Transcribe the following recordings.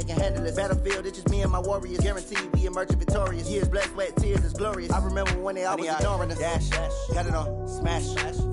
can handle it. Battlefield, it's just me and my warriors. Guaranteed we emerging victorious. Years, blood, sweat, tears, it's glorious. I remember when they always ignoring us. Dash, got it on, smash,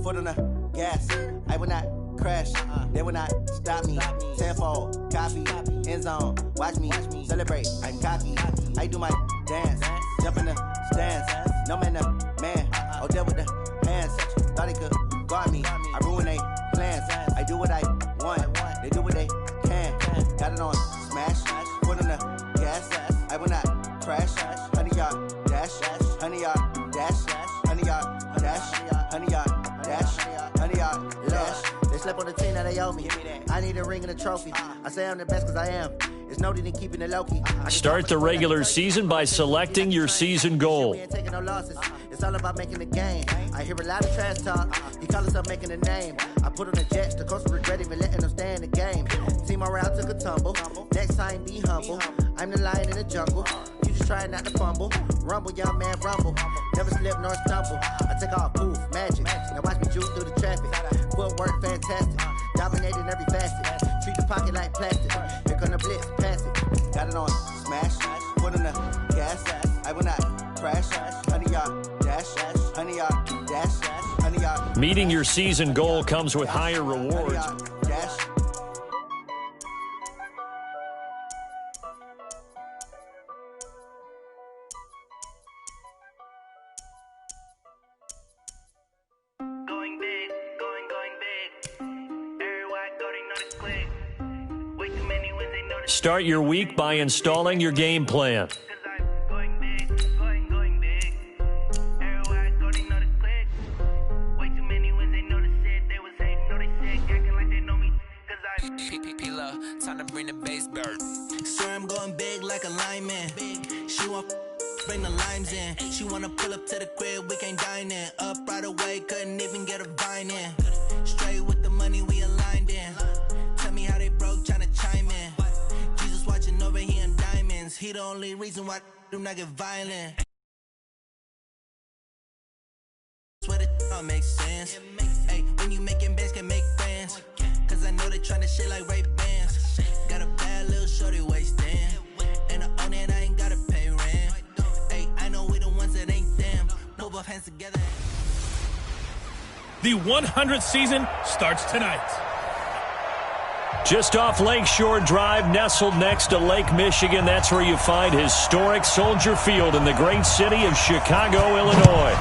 foot on the gas. I will not crash, they will not stop me. Tenfold, copy, end zone, watch me celebrate. I'm cocky, I do my dance, jump in the stands. No man, man, oh, there with the hands. Thought they could guard me, I ruin they plans. I do what I want, they do what they can. Got it on, smash, foot on the gas. I will not crash, 100-yard dash, 100-yard dash, 100-yard dash, 100-yard dash, 100-yard dash. They slept on the team that they owe me. I need a ring and a trophy. I say I'm the best because I am. It's noted in keeping it low-key. Start the regular season by selecting your season goal. We ain't taking no losses. It's all about making the game. I hear a lot of trash talk. He call himself making a name. I put on the Jets. The coach regret even letting them stay in the game. Team morale took a tumble. Next time, be humble. I'm the lion in the jungle. You just try not to fumble. Rumble, young man, rumble. Never slip nor stumble. I take off, poof, magic. Now watch me juke through the traffic. Footwork, fantastic. Dominating every facet. Treat the pocket like plastic. Here come the blitz, pass it. Got it on, smash. Foot on the gas. I will not crash. 100-yard dash. 100-yard dash. 100-yard. Meeting your season goal comes with higher rewards. Dash. Start your week by installing your game plan. Time to bring the bass bird. Swear I'm going big like a lineman. She want bring the limes in. She wanna pull up to the crib, we can't dine in. Up right away, couldn't even get a vine in. Straight with the money we aligned in. Tell me how they broke, tryna chime in. Jesus watching over here in diamonds. He the only reason why do not get violent. Swear that don't make sense. Hey, when you making bands, can make friends. Cause I know they tryna shit like Ray-Bans. Got a bad little shorty wasting. And I own it, I ain't gotta pay rent. Hey, I know we the ones that ain't them. Move both hands together. The 100th season starts tonight. Just off Lakeshore Drive, nestled next to Lake Michigan, that's where you find historic Soldier Field in the great city of Chicago, Illinois.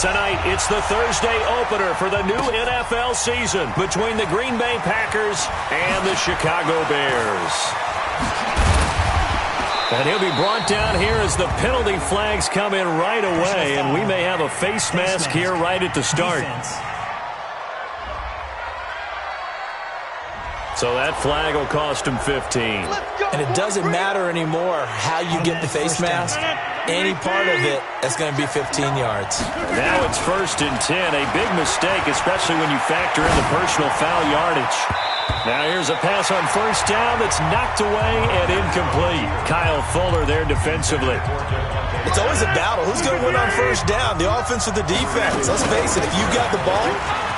Tonight, it's the Thursday opener for the new NFL season between the Green Bay Packers and the Chicago Bears. And he'll be brought down here as the penalty flags come in right away, and we may have a face mask here right at the start. So that flag will cost him 15. And it doesn't matter anymore how you get the face mask. Any part of it, that's going to be 15 yards. Now it's 1st and 10. A big mistake, especially when you factor in the personal foul yardage. Now here's a pass on 1st down that's knocked away and incomplete. Kyle Fuller there defensively. It's always a battle. Who's going to win on 1st down? The offense or the defense? Let's face it, if you got the ball,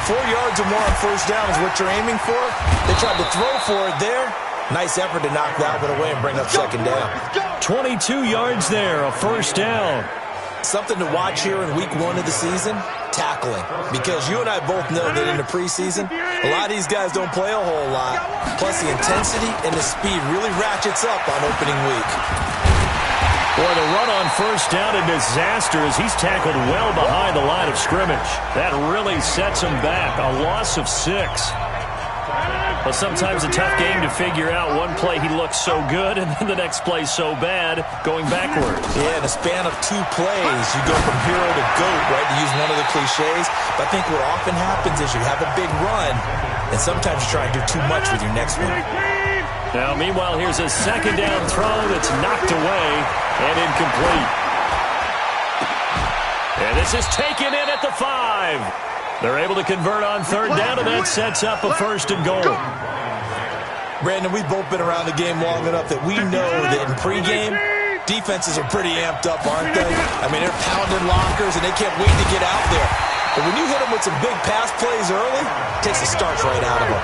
4 yards or more on 1st down is what you're aiming for. They tried to throw for it there. Nice effort to knock that one away and bring up 2nd down. 22 yards there, a 1st down. Something to watch here in week 1 of the season, tackling. Because you and I both know that in the preseason, a lot of these guys don't play a whole lot. Plus the intensity and the speed really ratchets up on opening week. Boy, the run on 1st down, a disaster as he's tackled well behind the line of scrimmage. That really sets him back, a loss of 6. Well, sometimes a tough game to figure out. One play he looks so good, and then the next play so bad, going backwards. Yeah, in a span of 2 plays, you go from hero to GOAT, right, to use one of the cliches. But I think what often happens is you have a big run, and sometimes you try to do too much with your next one. Now, meanwhile, here's a 2nd down throw that's knocked away and incomplete. And this is taken in at the 5. They're able to convert on 3rd down, and that sets up a 1st and goal. Brandon, we've both been around the game long enough that we know that in pregame, defenses are pretty amped up, aren't they? I mean, they're pounding lockers, and they can't wait to get out there. But when you hit them with some big pass plays early, it takes the starch right out of them.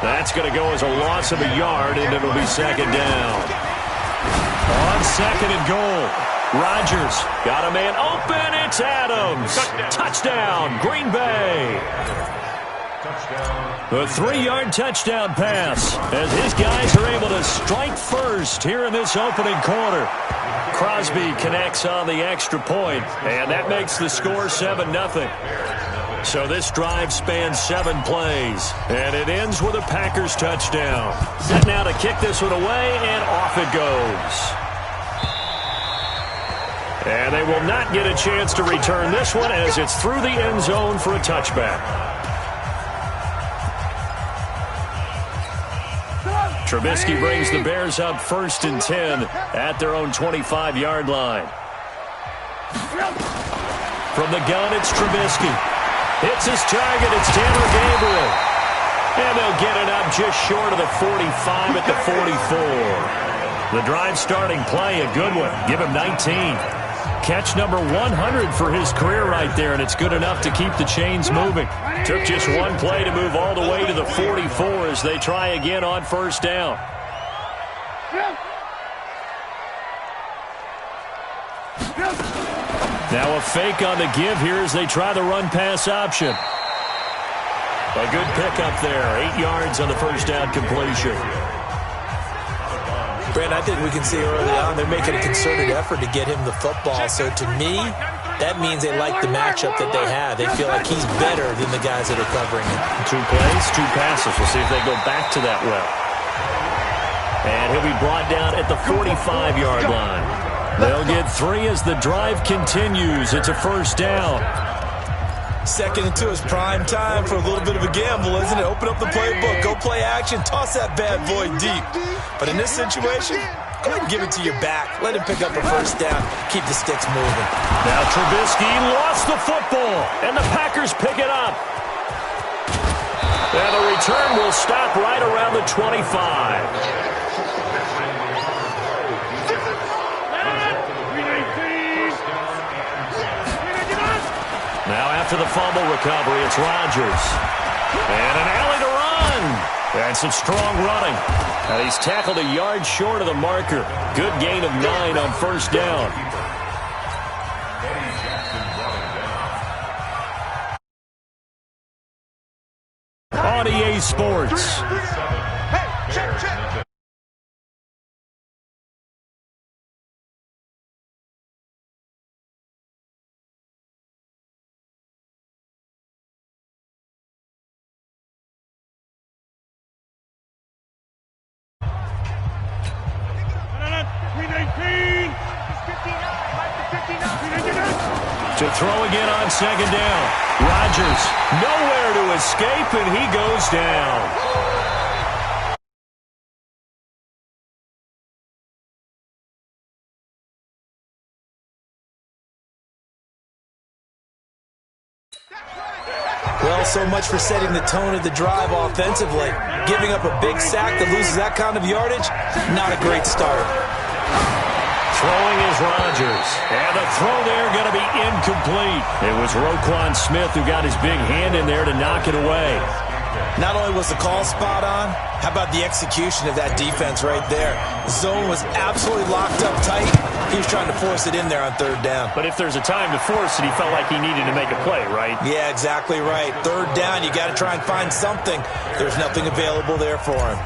That's going to go as a loss of a yard, and it'll be 2nd down. second and goal. Rodgers got a man open. It's Adams. Touchdown, Green Bay. A 3-yard touchdown pass as his guys are able to strike first here in this opening quarter. Crosby connects on the extra point, and that makes the score 7-0. So this drive spans 7 plays, and it ends with a Packers touchdown. Set now to kick this one away, and off it goes. And they will not get a chance to return this one as it's through the end zone for a touchback. Trubisky brings the Bears up 1st and 10 at their own 25-yard line. From the gun, it's Trubisky. Hits his target. It's Taylor Gabriel. And they'll get it up just short of the 45 at the 44. The drive starting play, a good one. Give him 19. Catch number 100 for his career right there, and it's good enough to keep the chains moving. Took just one play to move all the way to the 44 as they try again on 1st down. Now a fake on the give here as they try the run-pass option. A good pickup there, 8 yards on the 1st down completion. Brent, I think we can see early on they're making a concerted effort to get him the football. So to me, that means they like the matchup that they have. They feel like he's better than the guys that are covering him. 2 plays, 2 passes. We'll see if they go back to that well. And he'll be brought down at the 45-yard line. They'll get 3 as the drive continues. It's a 1st down. 2nd and 2 is prime time for a little bit of a gamble, isn't it? Open up the playbook, go play action, toss that bad boy deep. But in this situation, go ahead and give it to your back. Let him pick up a 1st down. Keep the sticks moving. Now Trubisky lost the football, and the Packers pick it up. And the return will stop right around the 25. Now after the fumble recovery, it's Rodgers. And an alley to run. And some strong running. And he's tackled a yard short of the marker. Good gain of 9 on 1st down. On EA Sports. To throw again on 2nd down. Rodgers nowhere to escape, and he goes down. Well, so much for setting the tone of the drive offensively. Giving up a big sack that loses that kind of yardage, not a great start. Throwing is Rodgers. And the throw there going to be incomplete. It was Roquan Smith who got his big hand in there to knock it away. Not only was the call spot on, how about the execution of that defense right there? The zone was absolutely locked up tight. He was trying to force it in there on 3rd down. But if there's a time to force it, he felt like he needed to make a play, right? Yeah, exactly right. 3rd down, you got to try and find something. There's nothing available there for him.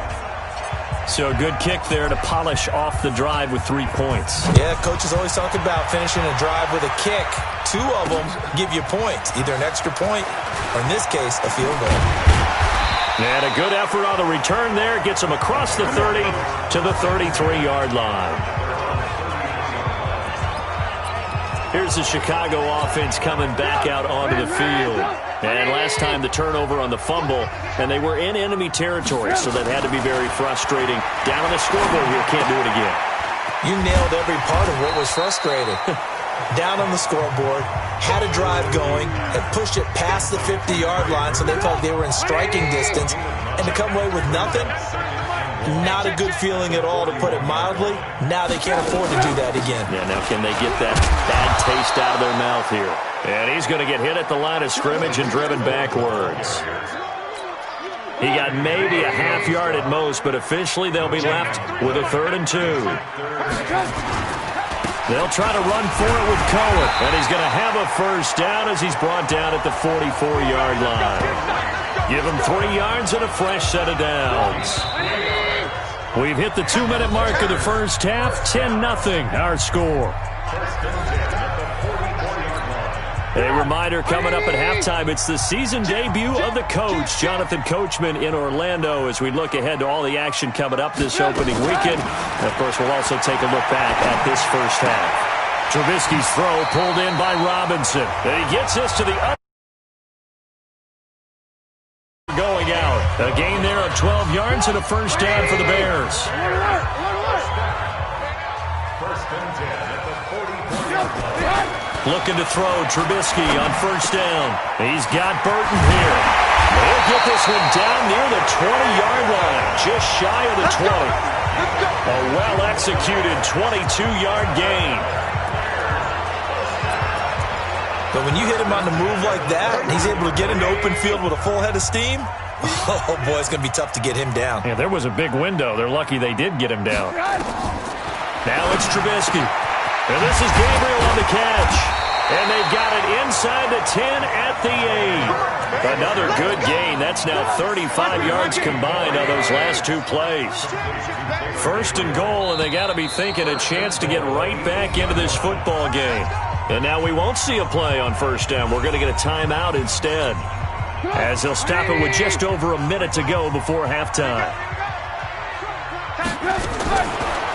So a good kick there to polish off the drive with 3 points. Yeah, coaches always talk about finishing a drive with a kick. 2 of them give you points, either an extra point or, in this case, a field goal. And a good effort on the return there. Gets him across the 30 to the 33-yard line. Here's the Chicago offense coming back out onto the field. And last time the turnover on the fumble, and they were in enemy territory, so that had to be very frustrating. Down on the scoreboard here, can't do it again. You nailed every part of what was frustrating. Down on the scoreboard, had a drive going, had pushed it past the 50-yard line so they felt they were in striking distance, and to come away with nothing, not a good feeling at all, to put it mildly. Now they can't afford to do that again. Yeah, now can they get that bad taste out of their mouth here? And he's going to get hit at the line of scrimmage and driven backwards. He got maybe a half yard at most, but officially they'll be left with a 3rd and 2. They'll try to run for it with Cohen, and he's going to have a first down as he's brought down at the 44-yard line. Give him 3 yards and a fresh set of downs. We've hit the 2-minute mark of the first half. 10-0 our score. A reminder coming up at halftime, it's the season debut of the coach, Jonathan Coachman, in Orlando, as we look ahead to all the action coming up this opening weekend. And, of course, we'll also take a look back at this first half. Trubisky's throw pulled in by Robinson. And he gets this to the other. Going out. A gain there of 12 yards and a first down for the Bears. Looking to throw Trubisky on first down. He's got Burton here. He'll get this one down near the 20-yard line, just shy of the 20. A well-executed 22-yard gain. But when you hit him on the move like that, and he's able to get into open field with a full head of steam, oh, boy, it's going to be tough to get him down. Yeah, there was a big window. They're lucky they did get him down. Now it's Trubisky. And this is Gabriel on the catch. And they've got it inside the 10 at the 8. Another good gain. That's now 35 yards combined on those last 2 plays. First and goal, and they got to be thinking a chance to get right back into this football game. And now we won't see a play on first down. We're going to get a timeout instead, as they'll stop it with just over a minute to go before halftime.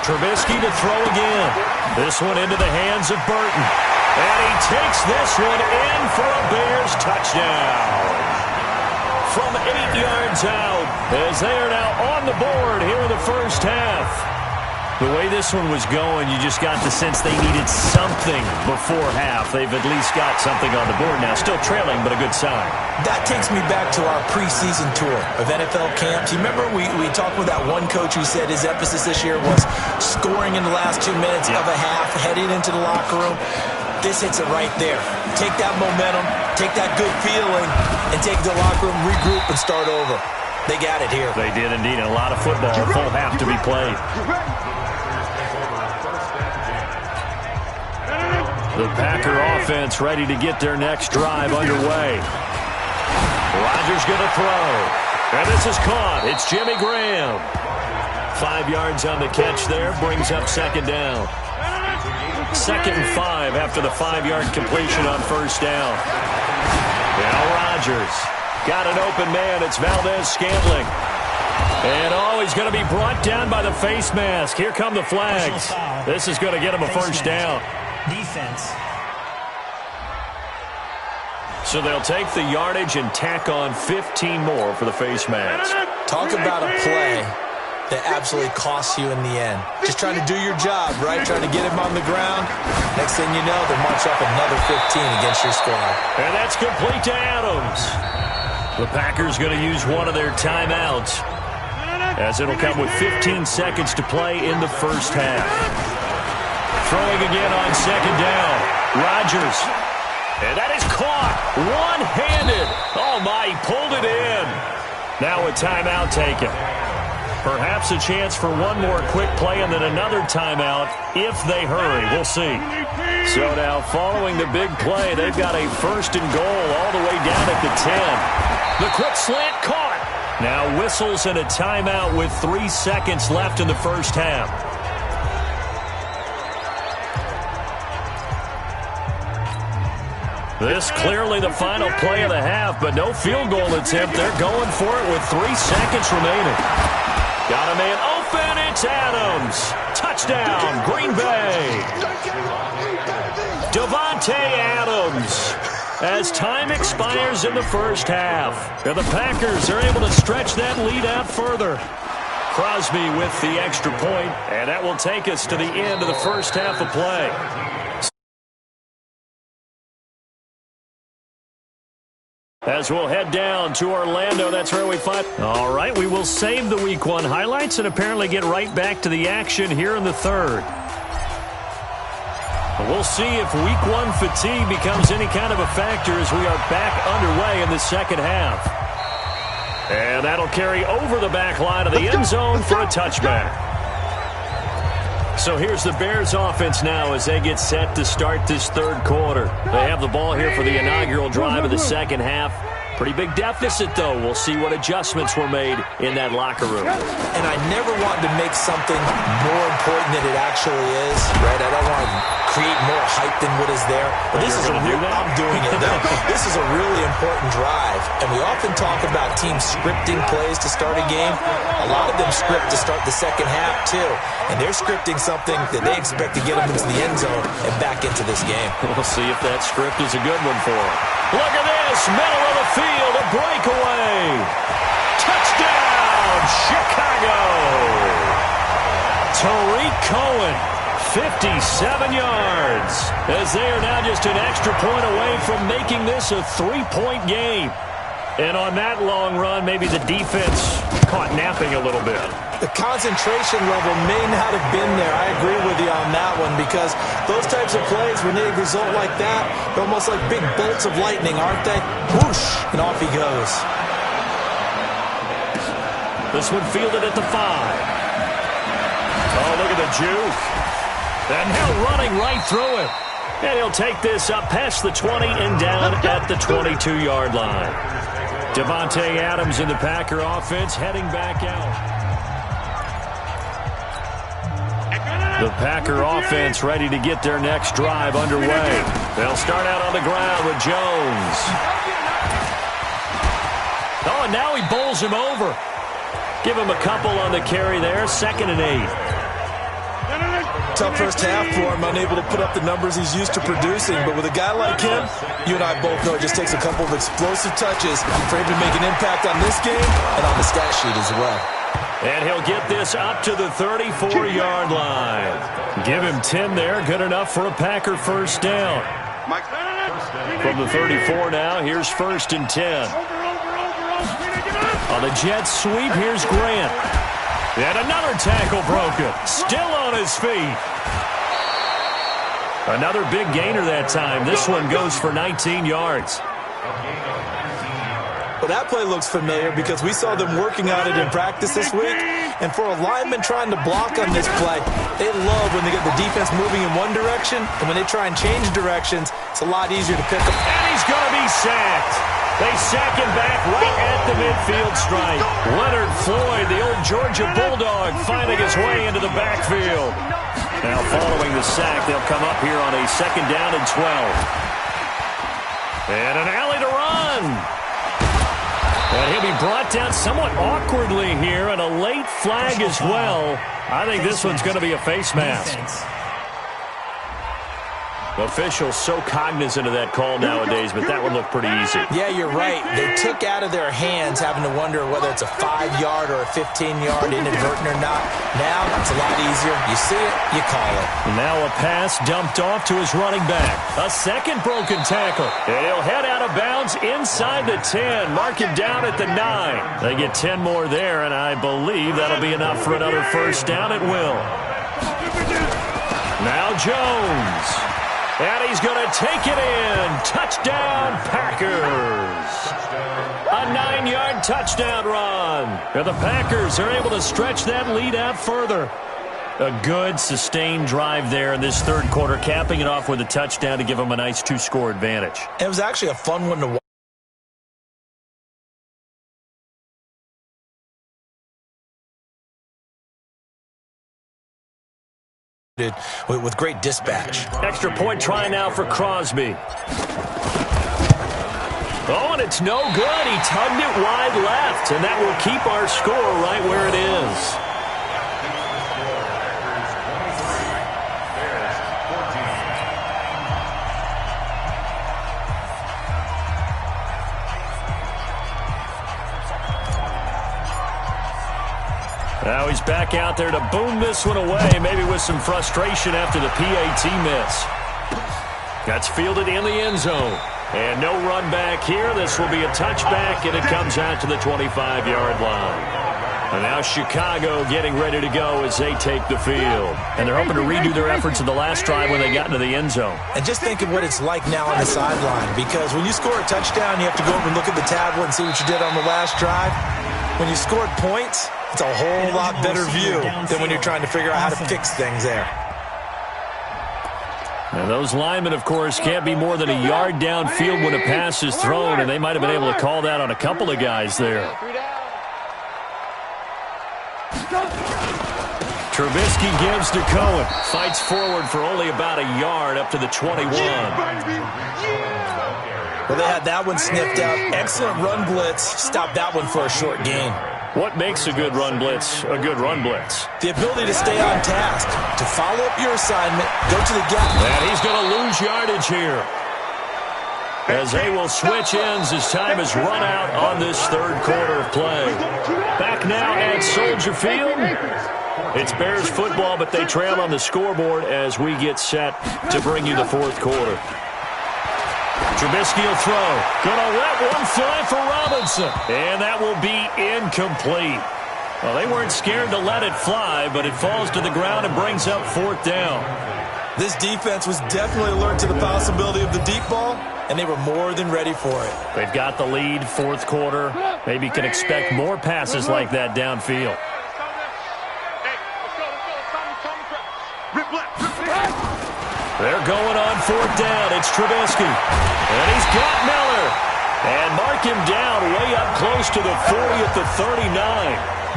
Trubisky to throw again. This one into the hands of Burton. And he takes this one in for a Bears touchdown. From 8 yards out, as they are now on the board here in the first half. The way this one was going, you just got the sense they needed something before half. They've at least got something on the board now. Still trailing, but a good sign. That takes me back to our preseason tour of NFL camps. You remember we talked with that one coach who said his emphasis this year was scoring in the last 2 minutes of a half, heading into the locker room. This hits it right there. Take that momentum, take that good feeling, and take it to the locker room, regroup, and start over. They got it here. They did indeed. A lot of football, a full half to be played. The Packer offense ready to get their next drive underway. Rodgers going to throw. And this is caught. It's Jimmy Graham. 5 yards on the catch there. Brings up second down. 2nd and 5 after the 5-yard completion on first down. Now Rodgers. Got an open man. It's Valdez-Scantling. And, he's going to be brought down by the face mask. Here come the flags. This is going to get him a first down. Defense. So they'll take the yardage and tack on 15 more for the face mask. Talk about a play that absolutely costs you in the end. Just trying to do your job, right? Trying to get him on the ground. Next thing you know, they march up another 15 against your squad. And that's complete to Adams. The Packers going to use one of their timeouts, as it'll come with 15 seconds to play in the first half. Throwing again on second down. Rodgers. And that is caught. One-handed. Oh, my, he pulled it in. Now a timeout taken. Perhaps a chance for one more quick play and then another timeout if they hurry. We'll see. So now following the big play, they've got a first and goal all the way down at the 10. The quick slant caught. Now whistles and a timeout with 3 seconds left in the first half. This clearly the final play of the half, but no field goal attempt. They're going for it with 3 seconds remaining. Got a man open. It's Adams. Touchdown, Green Bay. Davante Adams. As time expires in the first half, and the Packers are able to stretch that lead out further. Crosby with the extra point, and that will take us to the end of the first half of play. As we'll head down to Orlando, that's where we find. All right, we will save the Week 1 highlights and apparently get right back to the action here in the third. We'll see if Week 1 fatigue becomes any kind of a factor as we are back underway in the second half. And that'll carry over the back line of the end zone for a touchback. So here's the Bears offense now as they get set to start this third quarter. They have the ball here for the inaugural drive of the second half. Pretty big deficit, though. We'll see what adjustments were made in that locker room. And I never wanted to make something more important than it actually is, right? I don't want to create more hype than what is there. But this is a real, I'm doing it now. This is a really important drive. And we often talk about teams scripting plays to start a game. A lot of them script to start the second half, too. And they're scripting something that they expect to get them into the end zone and back into this game. We'll see if that script is a good one for them. Look at this, middle of the field, a breakaway. Touchdown, Chicago. Tariq Cohen, 57 yards, as they are now just an extra point away from making this a 3-point game. And on that long run, maybe the defense caught napping a little bit. The concentration level may not have been there. I agree with you on that one because those types of plays, when they result like that, they're almost like big bolts of lightning, aren't they? Whoosh, and off he goes. This one fielded at the 5. Oh, look at the juke. And now running right through it. And he'll take this up past the 20 and down at the 22-yard line. Devontae Adams in the Packer offense heading back out. The Packer offense ready to get their next drive underway. They'll start out on the ground with Jones. Oh, and now he bowls him over. Give him a couple on the carry there. 2nd and 8. Tough first half for him, unable to put up the numbers he's used to producing. But with a guy like him, you and I both know it just takes a couple of explosive touches for him to make an impact on this game and on the stat sheet as well. And he'll get this up to the 34-yard line. Give him 10 there. Good enough for a Packer first down. From the 34 now, here's 1st and 10. On the jet sweep, here's Grant. And another tackle broken. Still on his feet. Another big gainer that time. This one goes for 19 yards. Well, that play looks familiar because we saw them working on it in practice this week. And for a lineman trying to block on this play, they love when they get the defense moving in one direction. And when they try and change directions, it's a lot easier to pick up. And he's going to be sacked. They sack him back right at the midfield stripe. Leonard Floyd, the old Georgia Bulldog, finding his way into the backfield. Now following the sack, they'll come up here on a 2nd down and 12. And an alley to run. And he'll be brought down somewhat awkwardly here, and a late flag as well. I think this one's going to be a face mask. Officials so cognizant of that call nowadays, but that would look pretty easy. Yeah, you're right. They took out of their hands having to wonder whether it's a 5-yard or a 15-yard inadvertent or not. Now it's a lot easier. You see it, you call it. Now a pass dumped off to his running back. A second broken tackle. And he'll head out of bounds inside the 10. Mark him down at the 9. They get 10 more there, and I believe that'll be enough for another first down at will. Now Jones. And he's going to take it in. Touchdown, Packers. A 9-yard touchdown run. And the Packers are able to stretch that lead out further. A good, sustained drive there in this third quarter, capping it off with a touchdown to give them a nice 2-score advantage. It was actually a fun one to watch. With great dispatch. Extra point try now for Crosby. Oh, and it's no good. He tugged it wide left, and that will keep our score right where it is. Now he's back out there to boom this one away, maybe with some frustration after the PAT miss. That's fielded in the end zone. And no run back here. This will be a touchback, and it comes out to the 25-yard line. And now Chicago getting ready to go as they take the field. And they're hoping to redo their efforts in the last drive when they got into the end zone. And just think of what it's like now on the sideline, because when you score a touchdown, you have to go over and look at the tablet and see what you did on the last drive. When you scored points, It's a whole lot better view than when you're trying to figure out how to fix things there. And those linemen, of course, can't be more than a yard downfield when a pass is thrown, and they might have been able to call that on a couple of guys there. Trubisky gives to Cohen. Fights forward for only about a yard up to the 21. Well, they had that one sniffed out. Excellent run blitz. Stopped that one for a short gain. What makes a good run blitz a good run blitz? The ability to stay on task, to follow up your assignment, go to the gap. And he's going to lose yardage here, as they will switch ends as time has run out on this third quarter of play. Back now at Soldier Field. It's Bears football, but they trail on the scoreboard as we get set to bring you the fourth quarter. Trubisky will throw. Gonna let one fly for Robinson. And that will be incomplete. Well, they weren't scared to let it fly, but it falls to the ground and brings up fourth down. This defense was definitely alert to the possibility of the deep ball, and they were more than ready for it. They've got the lead, fourth quarter. Maybe can expect more passes like that downfield. They're going on fourth down. It's Trubisky. And he's got Miller. And mark him down way up close to the 40 at the 39.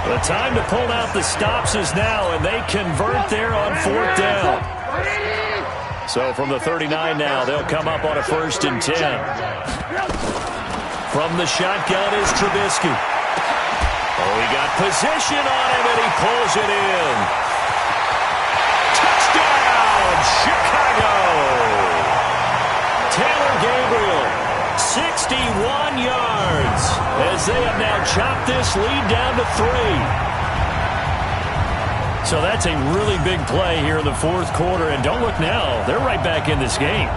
The time to pull out the stops is now, and they convert there on fourth down. So from the 39 now, they'll come up on a 1st and 10. From the shotgun is Trubisky. Oh, he got position on him, and he pulls it in. Chicago! Taylor Gabriel, 61 yards, as they have now chopped this lead down to 3. So that's a really big play here in the fourth quarter, and don't look now, they're right back in this game.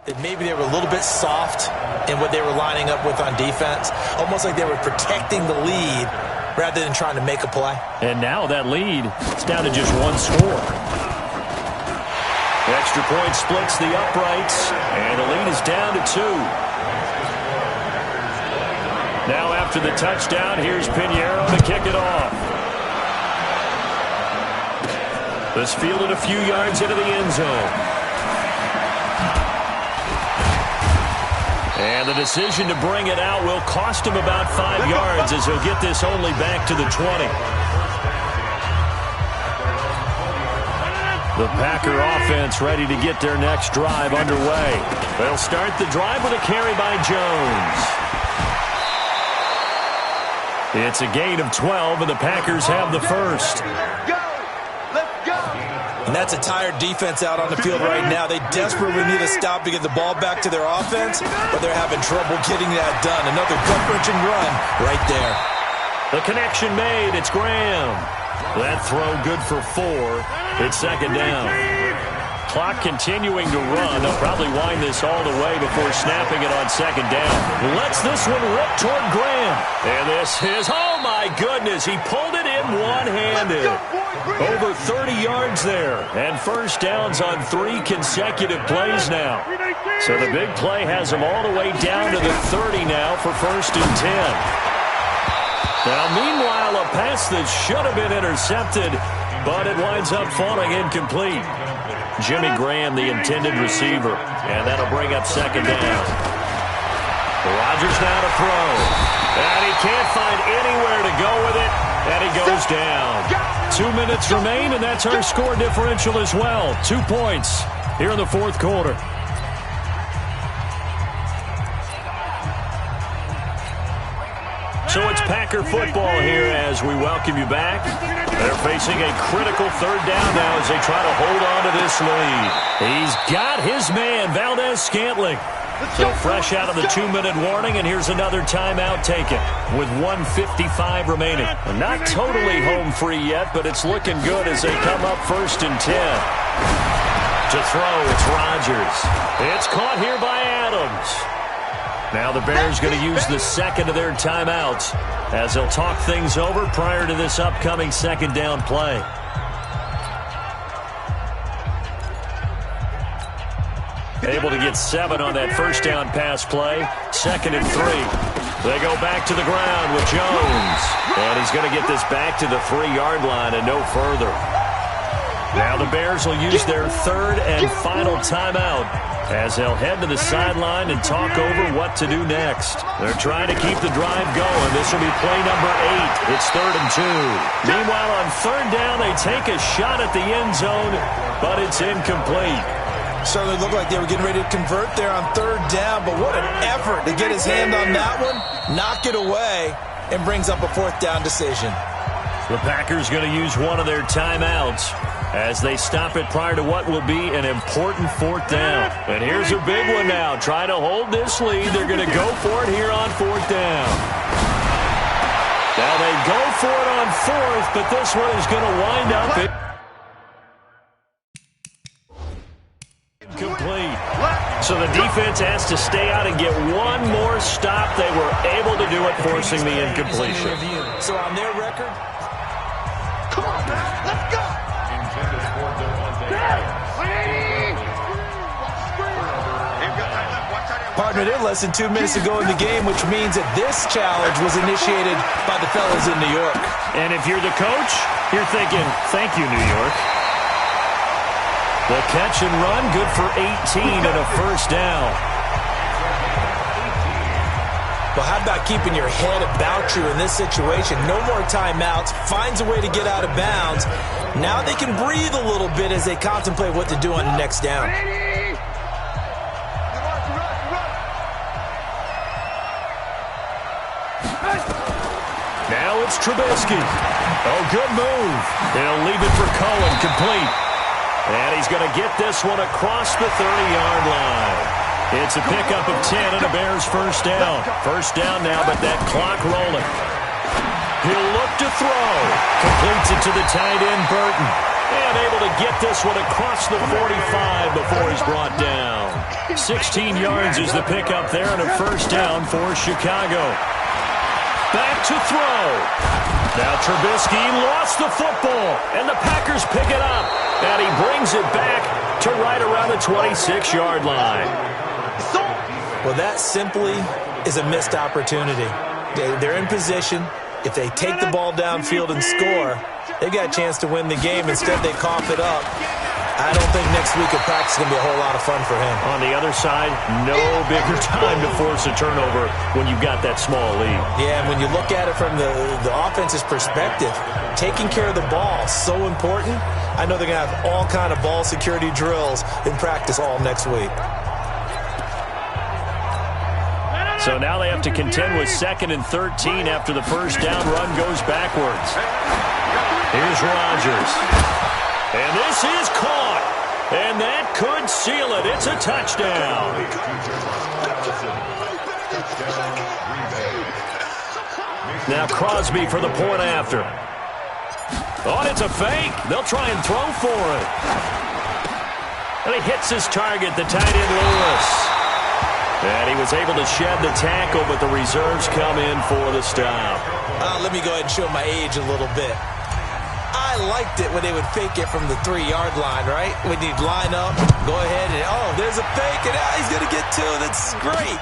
That maybe they were a little bit soft in what they were lining up with on defense. Almost like they were protecting the lead rather than trying to make a play. And now that lead is down to just one score. The extra point splits the uprights, and the lead is down to 2. Now after the touchdown, here's Pinheiro to kick it off. This fielded a few yards into the end zone. And the decision to bring it out will cost him about 5 yards, as he'll get this only back to the 20. The Packer offense ready to get their next drive underway. They'll start the drive with a carry by Jones. It's a gain of 12, and the Packers have the first. And that's a tired defense out on the field right now. They desperately need a stop to get the ball back to their offense, but they're having trouble getting that done. Another gut-wrenching run right there. The connection made. It's Graham. That throw good for 4. It's second down. Clock continuing to run. They'll probably wind this all the way before snapping it on second down. Lets this one rip toward Graham. And this is, oh my goodness, he pulled it in one-handed. Over 30 yards there. And first downs on 3 consecutive plays now. So the big play has them all the way down to the 30 now for 1st and 10. Now, meanwhile, a pass that should have been intercepted, but it winds up falling incomplete. Jimmy Graham, the intended receiver, and that'll bring up second down. Rodgers now to throw, and he can't find anywhere to go with it, and he goes down. 2 minutes remain, and that's our score differential as well. 2 points here in the fourth quarter. So it's Packer football here as we welcome you back. They're facing a critical third down now as they try to hold on to this lead. He's got his man, Valdez-Scantling. So fresh out of the 2-minute warning, and here's another timeout taken with 1:55 remaining. Not totally home free yet, but it's looking good as they come up 1st and 10. To throw, it's Rodgers. It's caught here by Adams. Now the Bears going to use the second of their timeouts as they'll talk things over prior to this upcoming second down play. Able to get 7 on that first down pass play. 2nd and 3. They go back to the ground with Jones. And he's going to get this back to the 3-yard line and no further. Now the Bears will use their 3rd and final timeout as they'll head to the sideline and talk over what to do next. They're trying to keep the drive going. This will be play number 8. It's 3rd and 2. Meanwhile, on 3rd down, they take a shot at the end zone, but it's incomplete. Certainly looked like they were getting ready to convert there on 3rd down, but what an effort to get his hand on that one, knock it away, and brings up a 4th down decision. The Packers going to use one of their timeouts as they stop it prior to what will be an important 4th down. And here's a big one now. Trying to hold this lead. They're going to go for it here on 4th down. Now they go for it on 4th, but this one is going to wind up incomplete. So the defense has to stay out and get one more stop. They were able to do it, forcing the incompletion. So on their record, Come on, man. Let's go. partner, they're less than 2 minutes to go in the game, which means that this challenge was initiated by the fellas in New York. And if you're the coach, you're thinking, thank you, New York. The catch and run, good for 18 and a first down. Well, how about keeping your head about you in this situation? No more timeouts. Finds a way to get out of bounds. Now they can breathe a little bit as they contemplate what to do on the next down. Now it's Trubisky. Oh, good move. He'll leave it for Cohen, complete. And he's going to get this one across the 30-yard line. It's a pickup of 10 and a Bears first down. First down now, but that clock rolling. He'll look to throw. Completes it to the tight end, Burton. And able to get this one across the 45 before he's brought down. 16 yards is the pickup there and a first down for Chicago. Back to throw. Now Trubisky lost the football, and the Packers pick it up. And he brings it back to right around the 26-yard line. Well, that simply is a missed opportunity. They're in position. If they take the ball downfield and score, they've got a chance to win the game. Instead, they cough it up. I don't think next week of practice is going to be a whole lot of fun for him. On the other side, no bigger time to force a turnover when you've got that small lead. Yeah, and when you look at it from the offense's perspective, taking care of the ball is so important. I know they're going to have all kind of ball security drills in practice all next week. So now they have to contend with 2nd and 13 after the first down run goes backwards. Here's Rodgers. And this is caught. And that could seal it. It's a touchdown. Now Crosby for the point after. Oh, and it's a fake. They'll try and throw for it. And he hits his target, the tight end Lewis. And he was able to shed the tackle, but the reserves come in for the stop. Let me go ahead and show my age a little bit. I liked it when they would fake it from the 3-yard line, right? When you'd line up, go ahead, and oh, there's a fake, and he's going to get 2. That's great.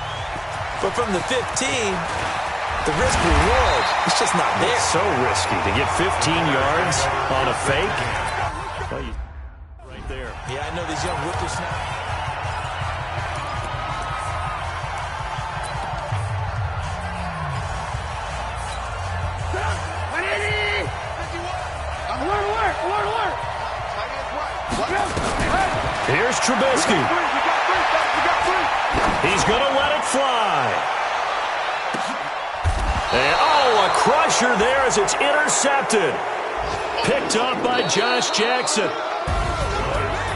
But from the 15, the risk-reward, it's just not there. It's so risky to get 15 yards on a fake. Well, right there. Yeah, I know these young whippersnappers. Here's Trubisky. He's going to let it fly. And, oh, a crusher there as it's intercepted. Picked up by Josh Jackson.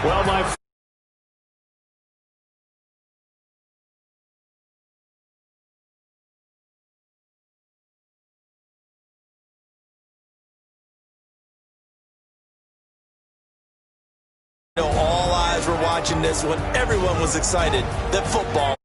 Well, my all eyes were watching this one. Everyone was excited that football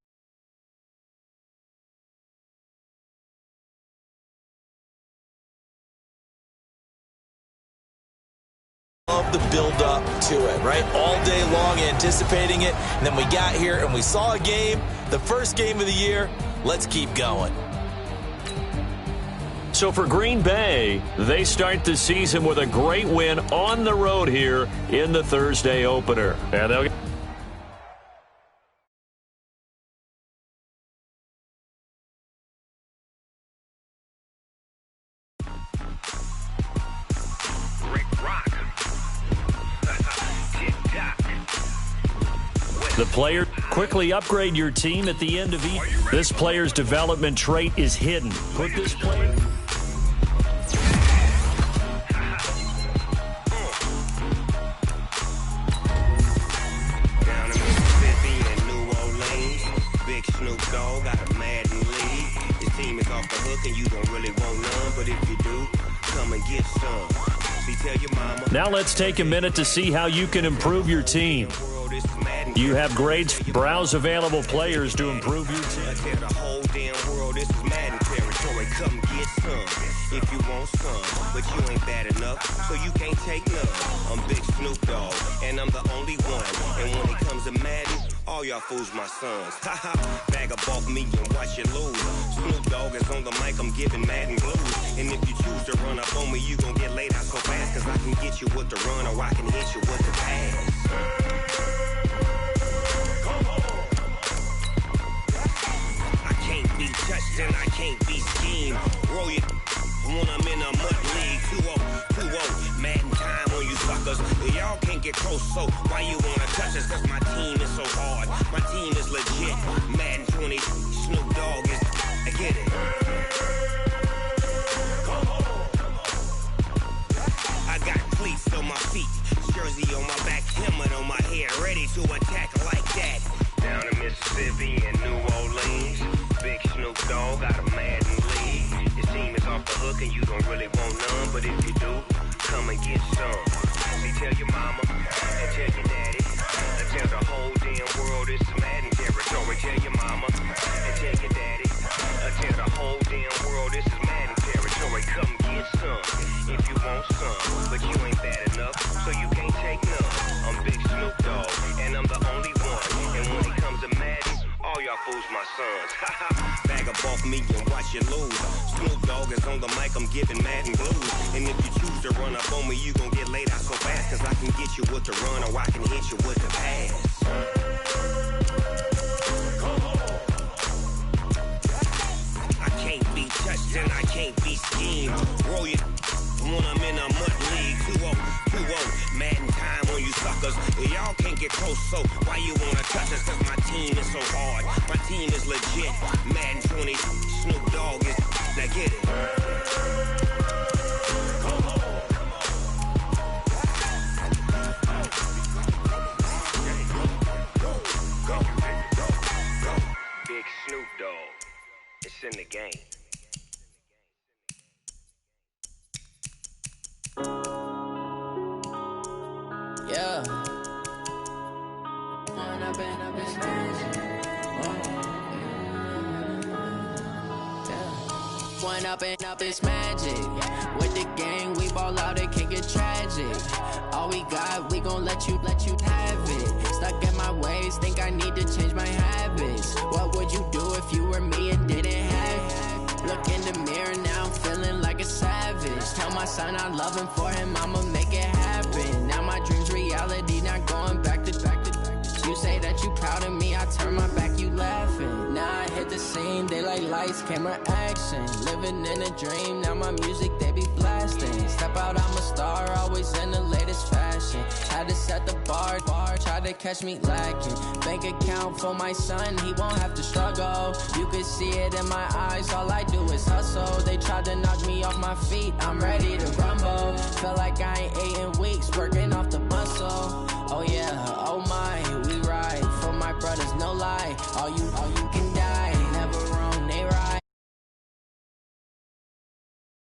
the build-up to it, right? All day long anticipating it, and then we got here and we saw a game, the first game of the year. Let's keep going. So for Green Bay, they start the season with a great win on the road here in the Thursday opener. And they'll the player quickly upgrade your team at the end of each. This player's development trait is hidden. Put this player. Down in Mississippi and New Orleans, Big Snoop Dogg got a Madden league. His team is off the hook and you don't really want none, but if you do, come and get some. See, tell your mama. Now let's take a minute to see how you can improve your team. You have grades. Browse available players to improve your team. I tell the whole damn world this is Madden territory. Come get some if you want some, but you ain't bad enough, so you can't take none. I'm Big Snoop Dogg, and I'm the only one. And when it comes to Madden, all y'all fools my sons. Haha, bag up off me and watch you lose. Snoop Dogg is on the mic, I'm giving Madden blues. And if you choose to run up on me, you gon' get laid out so fast, cause I can get you with the run or I can hit you with the pass. Touched and I can't be schemed. Roll it when I'm in a mud league. 2-0, Madden time on you suckers. Y'all can't get close, so why you wanna touch us? Cause my team is so hard. My team is legit. Madden 20, Snoop Dogg is. I get it. I got cleats on my feet, jersey on my back, helmet on my head, ready to attack like that. Down in Mississippi and New Orleans, Big Snoop Dogg got a Madden league. His team is off the hook and you don't really want none, but if you do, come and get some. See, tell your mama and tell your daddy, and tell the whole damn world it's Madden territory. Tell your mama and tell your daddy, and tell the whole damn world this is Madden territory. Come get some if you want some, but you ain't bad enough, so you can't take none. I'm Big Snoop Dogg, and I'm the only one. And when it comes to Madden, all y'all fools my sons. Bag up off me and watch you lose. Snoop Dogg is on the mic, I'm giving Madden blues. And if you choose to run up on me, you gon' get laid out so fast, cause I can get you with the run or I can hit you with the pass. I can't be touched and I can't be schemed. Roll it when I'm in a mud league. 2-0, Madden time on you suckers. Y'all can't get close, so why you wanna touch us? Cause my team is so hard. My team is legit. Madden 20, Snoop Dogg is. Now get it. Big Snoop Dogg. It's in the game. Yeah. One up and up, it's magic. With the gang, we ball out, it can get tragic. All we got, we gon' let you have it. Stuck in my ways, think I need to change my habits. What would you do if you were me and didn't have it? Look in the mirror, now I'm feeling like a savage. Tell my son I love him, for him I'ma make it happen. Now my dream's reality, not going back to back. You say that you proud of me, I turn my back, you laughing. Now I hit the scene, they like lights, camera, action. Living in a dream, now my music, they be blasting. Step out, I'm a star, always in the latest fashion. Had to set the bar, try to catch me lacking. Bank account for my son, he won't have to struggle. You can see it in my eyes, all I do is hustle. They tried to knock me off my feet, I'm ready to rumble. Feel like I ain't ate in weeks, working off the muscle. Oh yeah, oh my.